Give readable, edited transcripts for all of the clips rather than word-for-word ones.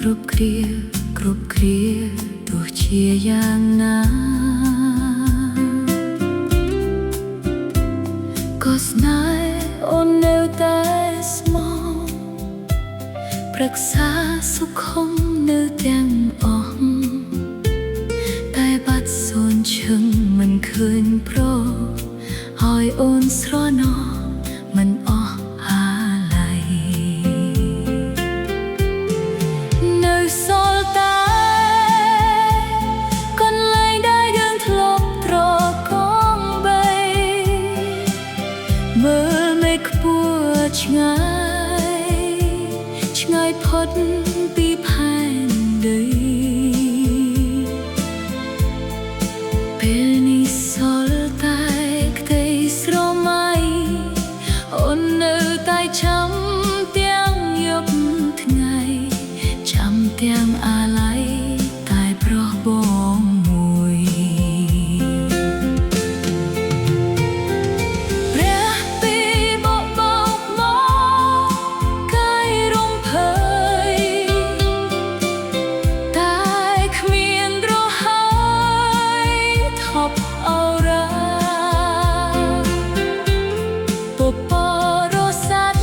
គ្រប់គ្រាទោះជាយ៉ាងណាក៏ស្នេហ៍អូននៅតែស្មោះប្រឹក្សាសុខុមនៅទាំងអស់តែបាត់សូនឈឹងមិនឃើញប្រឲ្យអូនស្រណោះមិនអស់អាឡ័យនៅសល់តែកន្លែងដែលយើងធ្លាប់ត្រកងបីមើលមេឃខ្ពស់ឆ្ងាយផុតពីផែនដីពេលនេះសល់តែក្តីស្រមៃអូននៅតែចាំទាំងយប់ថ្ងៃចាំទាំងអាឡ័យតែប្រុសបងមួយព្រះពីបបោកមកកាយរំភើយតែគ្មានរហើយថប់អរាពពរស័ត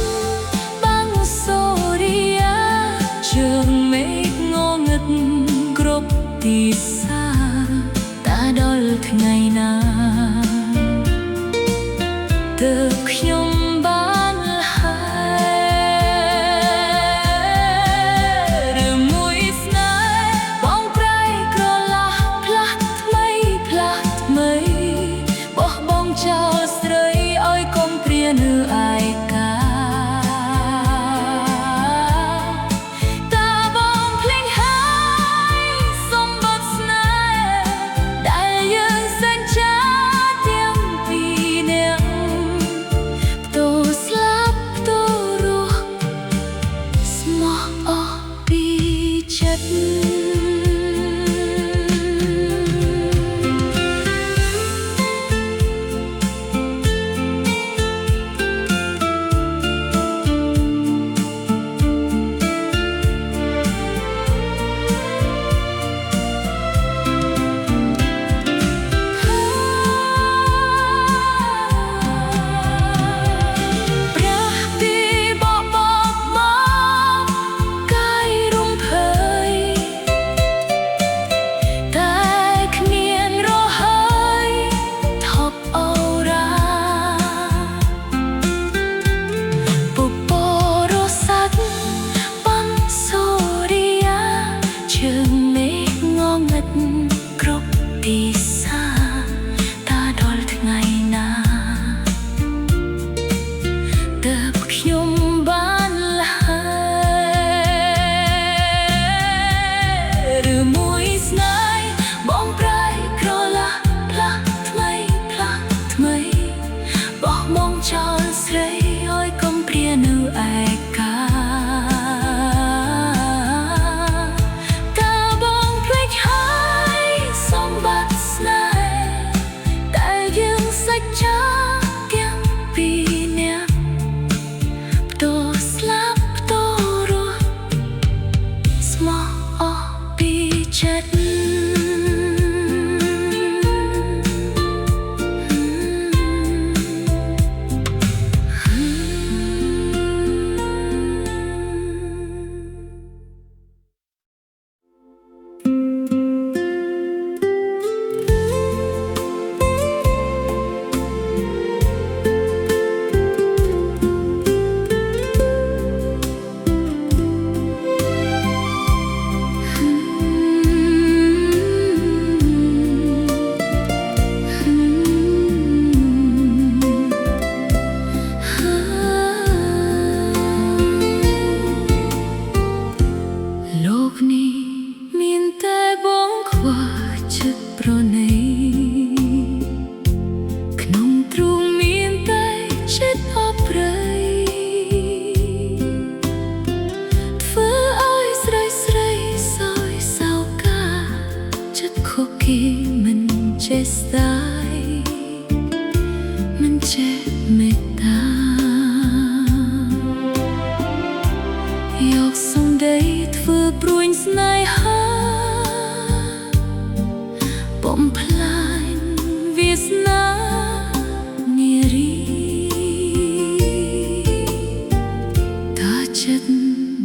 ចិត្ត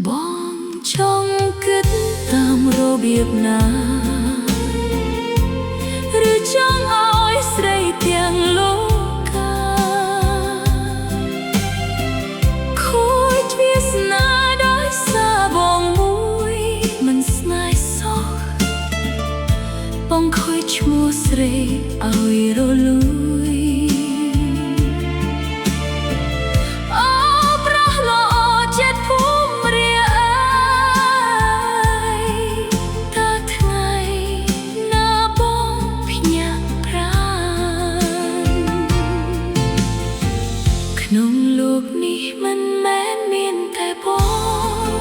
បងចង់គិតតាមរបៀបណាឬចង់ឲ្យស្រីទាំងលោកខូចវាសនាដោយសារបងមួយមិនស្នេហ៍សោះបងខូចឈ្មោះស្រីឲ្យរលួយក្នុងលោកនេះមិនមែនមានតែបង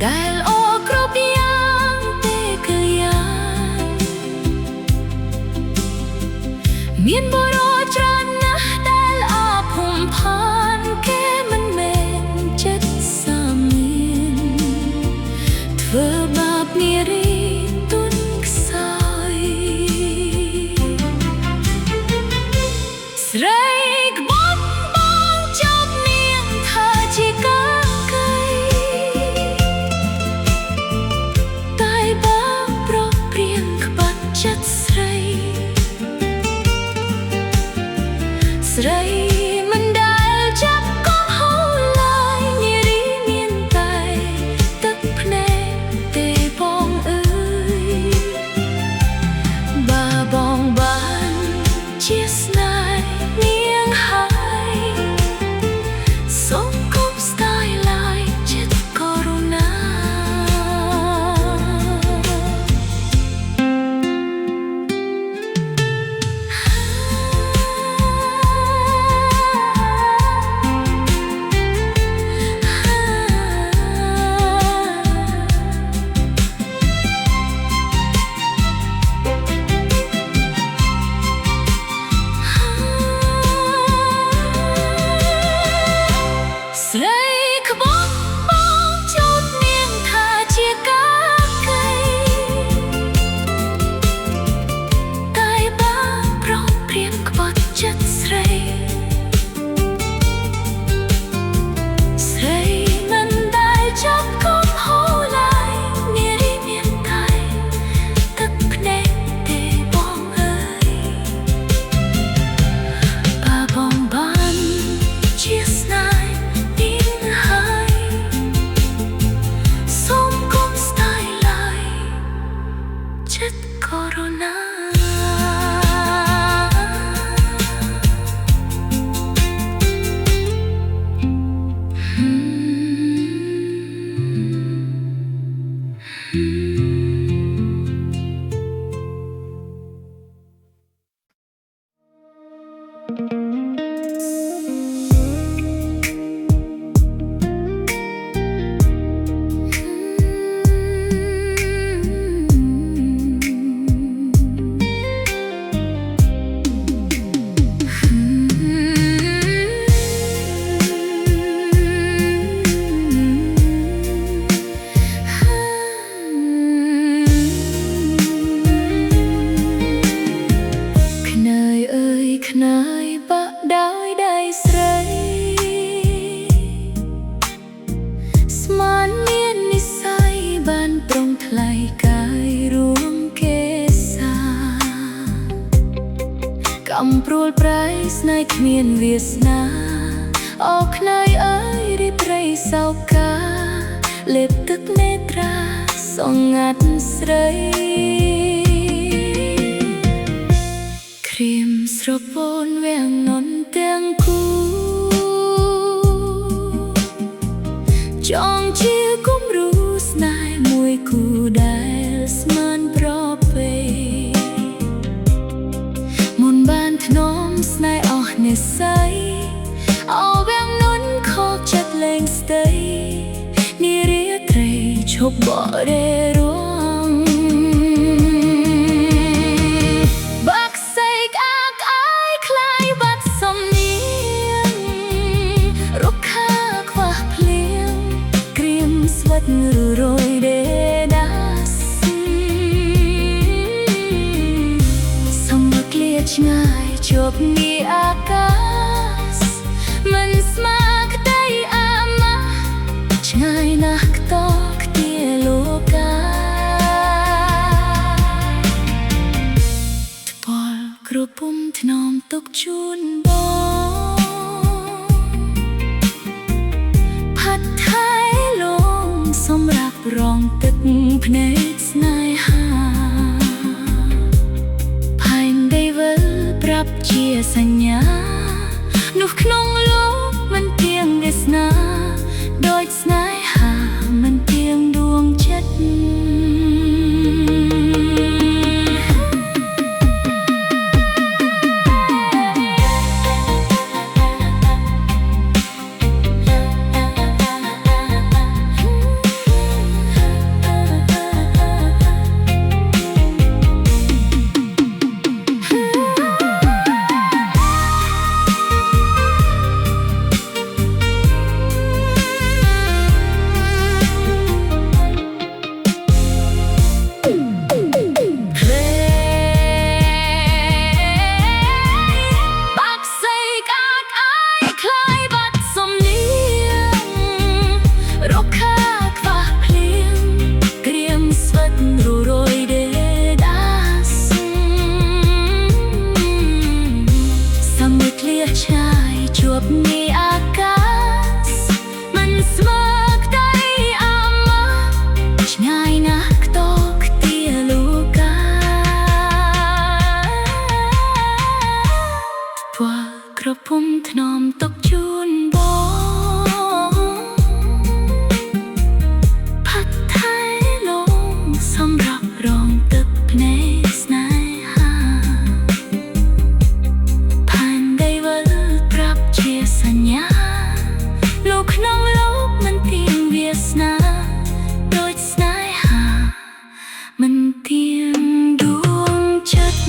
ដែលអរគ្រប់យ៉ាងទេគឺយ៉ាងមានបុរសច្រើនណាស់ដែលអភ័យผ่านគេមិនមែនចិត្តសាមញ្ញធ្វើបាបនារីទុនខ្សោយស្រីក្បត់បងចោទនាងថាជាកាកៃតែបើប្រព្រៀងក្បត់ចិត្តស្រីស្រីមិនដែលចាប់កូនហូរឡើយនារីមានតែទឹកភ្នែកទេបងអើយបើបងបានជាស្នេហ៍នាងហើយសូមកុំស្ដាយឡើយចិត្តកុរុណាស្រីក្បត់បងចោទនាងថាជាកាកៃតែបើប្រព្រៀងក្បត់ចិត្តស្រីស្រីមិនដែលចាប់កូនហូរឡើយនារីមានតែទឹកភ្នែកទេបងអើយបើបងបានជាស្នេហ៍ចិត្តកូរុណាខ្នើយបាក់ដោយដៃស្រីស្មានមាននិស្ស័យបានប្រងថ្លៃកាយរួមគេសាកំព្រួលប្រៃស្នេហ៍គ្មានវាសនាអូខ្នើយអើយរីត្រីសោកាលេបទឹកនេត្រាសងងាត់ស្រីក្រៀមស្រពោនវាំងនន់ទាំងគូចង់ជាគំរូស្នេហ៍មួយគូដែលស្មានប្រពៃមុនបានធ្នមស្នេហ៍អស់និស្ស័យអោវាំងនន់ខកចិត្តលែងស្ដីនារីត្រីឈប់បរិរងរយដេដាសសម្បកលាឆ្ងាយជាប់ងាយអាកាសមិនស្មាន រងទឹកភ្នែកស្នេហាផែនដីវិលប្រាប់ជាសញ្ញានោះក្នុងលោកមិនទៀងវាសនាដូចស្នេហាមិនទៀងដួងចិត្តជួបនៃអាកាសមិនស្មើក្តីអាម៉ាឆ្ងាយណាស់ខ្ទោខ្ទាលោកកាពណ៌ក្រពុំថ្នមទុកជូនបងផាត់ថៃលងសម្រាប់រងទឹកភ្នែកស្នេហាផែនដីវិលជាសញ្ញាលោកក្នុងលោកមិនទៀងវាសនាដូចស្នេហាមិនទៀងដួងចិត្ត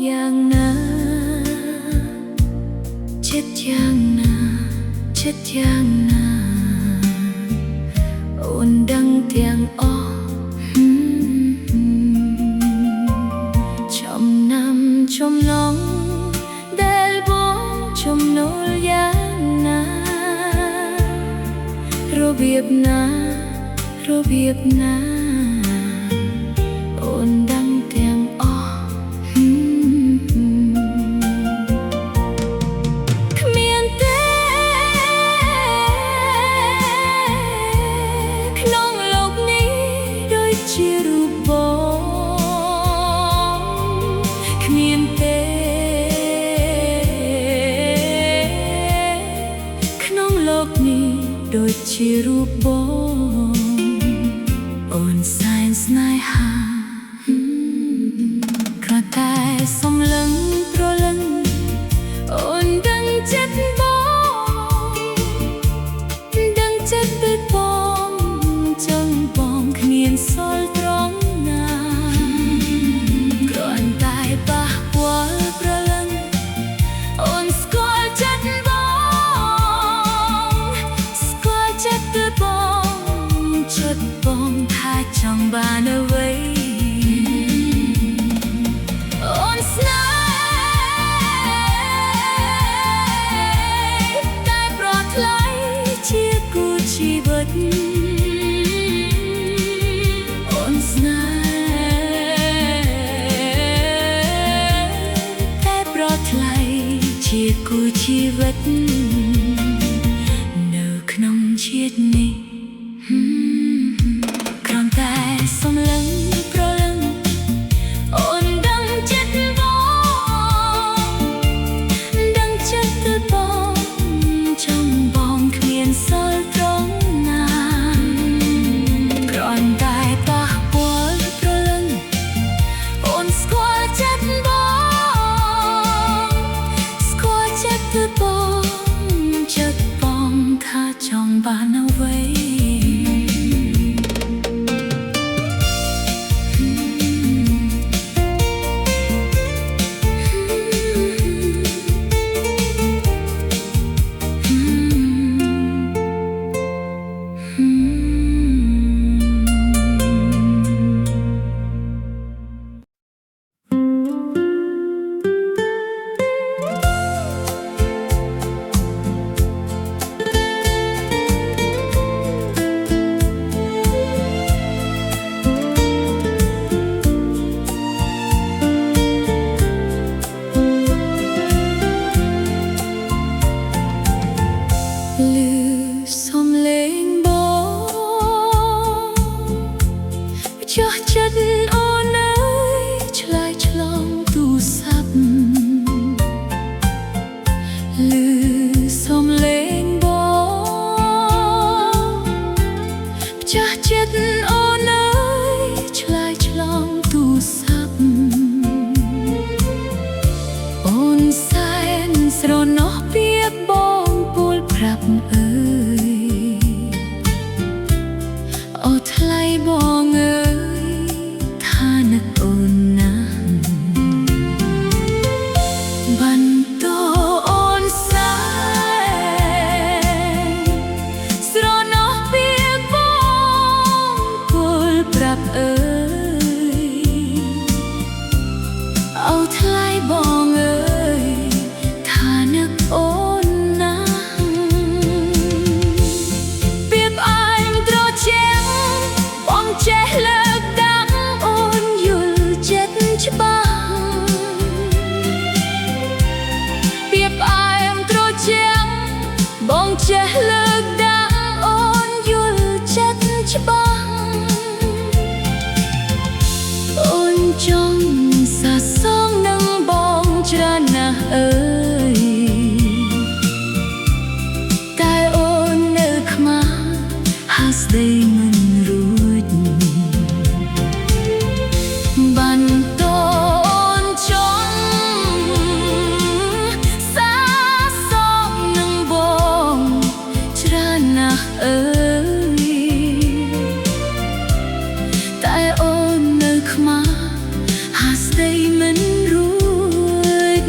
យ៉ាងណាចិត្តយ៉ាងណាចិត្តយ៉ាងណាអូនដឹងទាំងអស់ចំណាំចំណងដែលបងចំណូលយ៉ាងណារបៀបណារបៀបណាអូនដឹងទាំងអស់ជារូបបងគ្មានទេក្នុងលោកនេះដូចជារូបបងអូនសែនស្នេហាគ្រាន់តែសំឡឹងប្រលឹងអូនដឹងចិត្តបងដឹងចិត្តដូចបងចឹងបងគ្មានសល់ត្រង់ណាគ្រាន់តែប៉ះពាល់ប្រលឹងអូនស្គាល់ចិត្តបងស្គាល់ចិត្តដូចបងចិត្តបងថាចង់បានអ្វីអូនស្នេហ៍តែប្រថ្លៃជាគូជីវិតជាគូជីវិតនៅក្នុងជាតិនេះគ្រាន់តែសំឡឹង បងចេះលើកដាក់អូនយល់ចិត្តច្បាស់អូនចង់សាសងនឹងបងច្រើនណាស់អើយតែអូននៅខ្មាស់ហាស្ដីមិនរួចបានតអូនចង់សាសងនឹងបងច្រើនណាស់អើយតែអូននៅខ្មាស់ហាស្ដីមិនរួច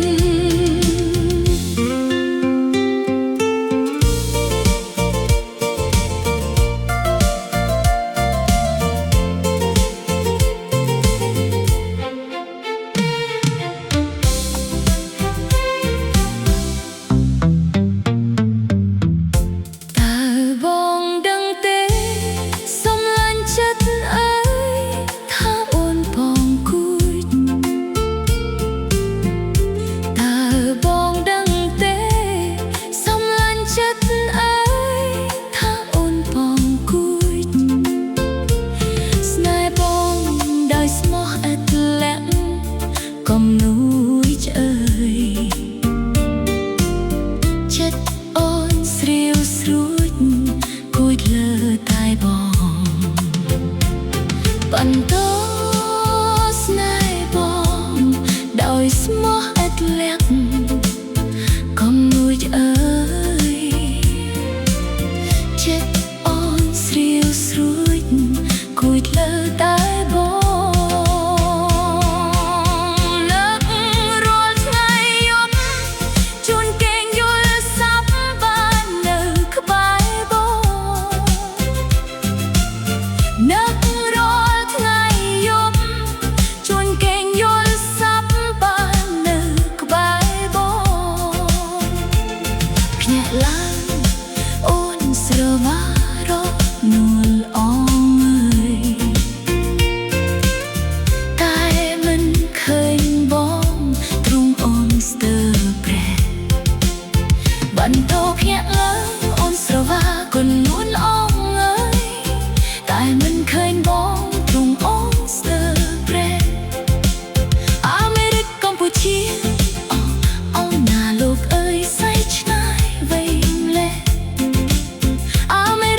បន្តស្នេហ៍បងដោយស្មោះឥតលាក់កុំនួចអើយចិត្តអូនស្រីវស្រួចគួយលើតែបងលើករាល់ថ្ងៃយប់ជួនគេងយល់សាប់បាននៅក្បែរបងនឹកអូនស្រវារកនួលអងអើយតែមិនឃើញបងទ្រង់អូនស្ទើរប្រែបន្តភ្ញាក់ឡើងអូនស្រវាគុណនួលអងអើយតែមិនឃើញបងទ្រង់អូនស្ទើរប្រែអាមេរិកកម្ពុជាអូនណាលោកអើយសៃឆ្ងាយវែងលែអាមេ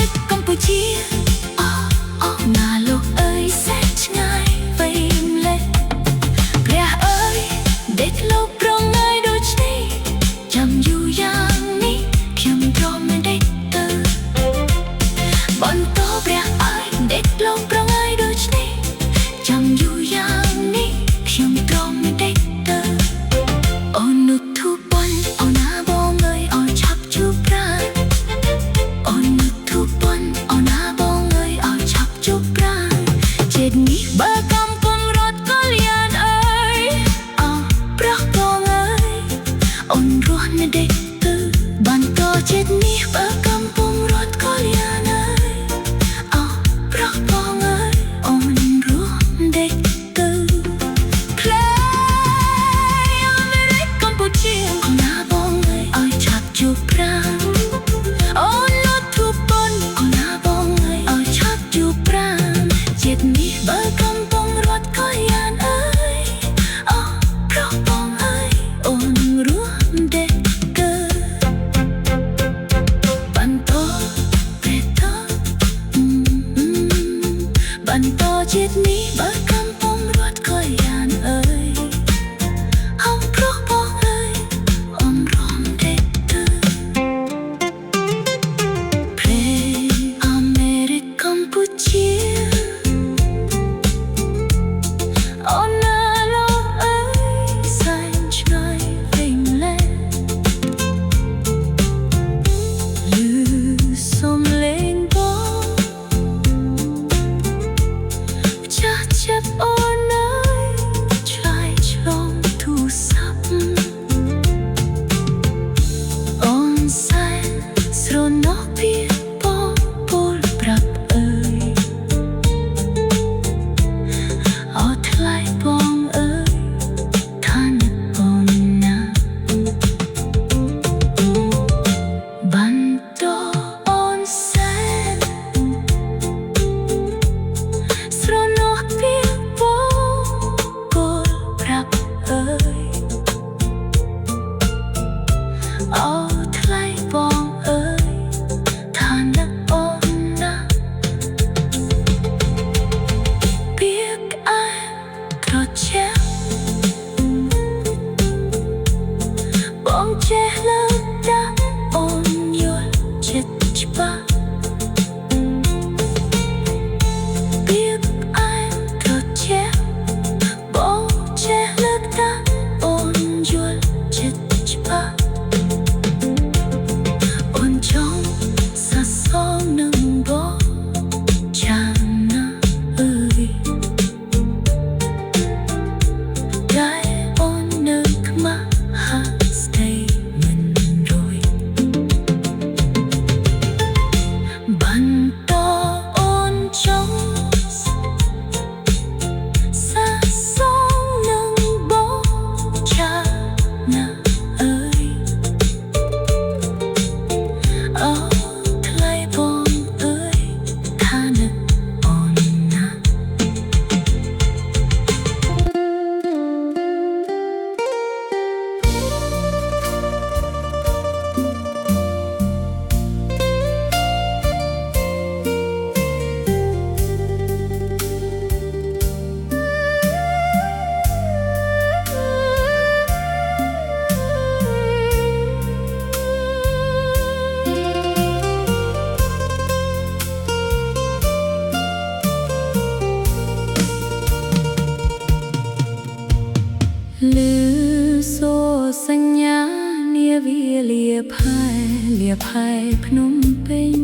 ភ័យភ្នំពេញ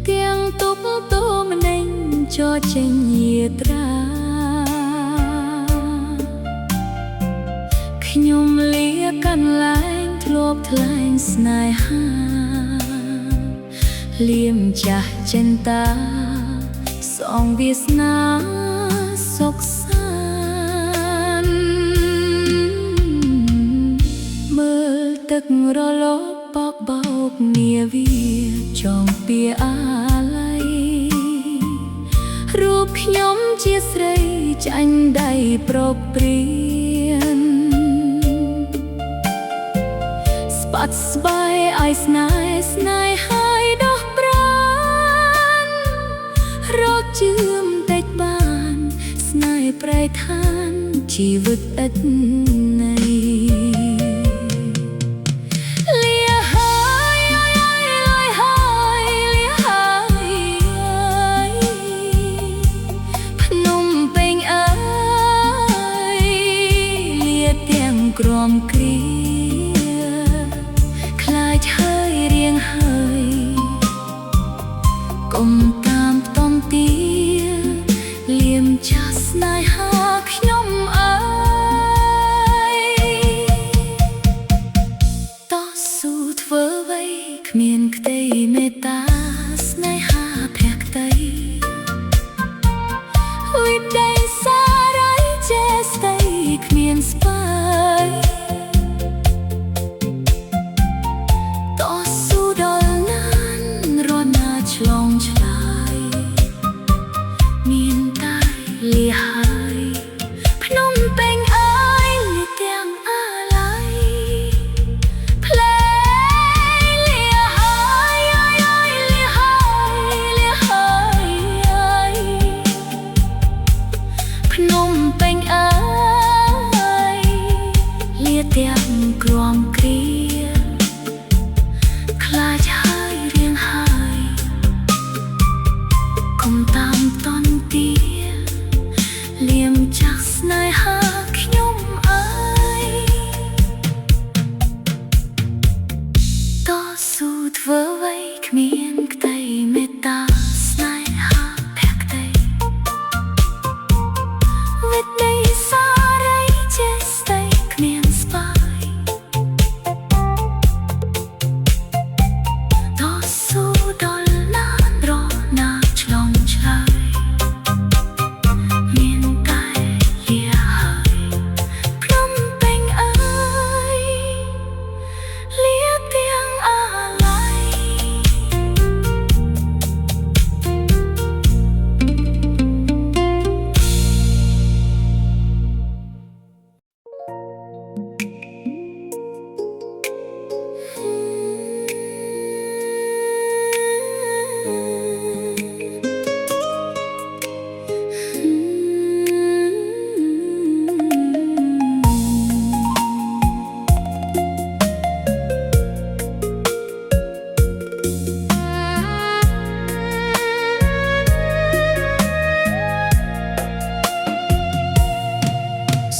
ទាំងទុកតូម្នេញចោចេញយាត្រាខ្ញុំលាកាន់លែងធ្លាប់ថ្លែងស្នេហាលៀមចាស់ចិនតាសងវាសនាសុខសាន្តមើលទឹករលកបោកបោកនាវាចងពៀអាឡ័យរូបខ្ញុំជាស្រីចាញ់ដៃប្រព្រៀនស្បាត់ស្បាយឲ្យស្នេហ៍ហើយដោះប្រាណរកជឿមតិចបានស្នេហ៍ប្រៃឋានជីវិតឥតន័យក្រមគ្រាខ្លាចហើយរៀងហើយកុំតាមតំទាលៀមចាស់ស្នេហាខ្ញុំអើយតស៊ូធ្វើអ្វីគ្មានក្តីមេត្តាស្នេហាភក្តីវិដីសារីចេស្តីគ្មានស្បើយឆ្លងឆ្លើយមានតែលាហើយភ្នំពេញអើយលាទាំងអាឡ័យផ្លែលាហើយលាហើយភ្នំពេញអើយលាទាំងក្រមគ្រាខ្លាចហើយរៀងហើយកុំតាមតន់ទាលៀមចាស់ស្នេហាខ្ញុំអើយតស៊ូធ្វើអ្វីគ្មានក្តីមេត្តាស្នេហាភក្តីវិដីសារីចេស្តីគ្មានស្បើយតស៊ូដល់ណានរណាឆ្លងឆ្លើយមានតែលាហើយភ្នំពេញអើយលាទាំងអាឡ័យ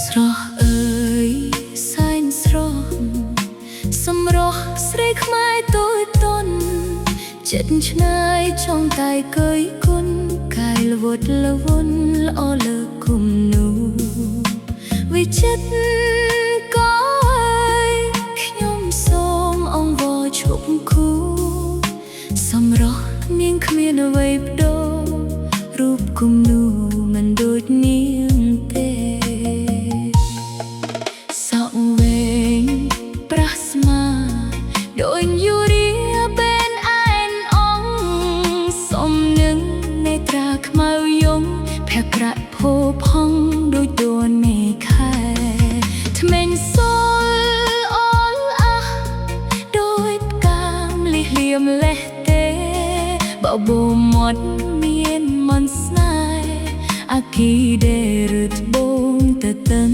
ស្រស់អើយសែងស្រស់សម្រស់ស្រីខ្មែរទូចតន់ចិត្តឆ្ងាយចង់តែកយគុណកាយល្វត់ល្វន់ល្អលើគុំនោះវិចិត្រក៏ខ្ញុំសូមអង្វរឈប់គូសម្រស់នាងគ្មានអ្វីប្ដូររូបគុំនោះមិនដូចនាងទេសក់វែងប្រះស្មាដូចយូរីបែនអែនអងសំនឹងនេត្រាខ្មៅយំភក្ត្រភោផុងដូចដួនមេខែថ្មេញសូលអលអះដូចផ្កាមលិះលៀមលេះទេបបោមាត់មានមន្តស្នេហ៍អាគីដេរឺត្បូងទៅតឹង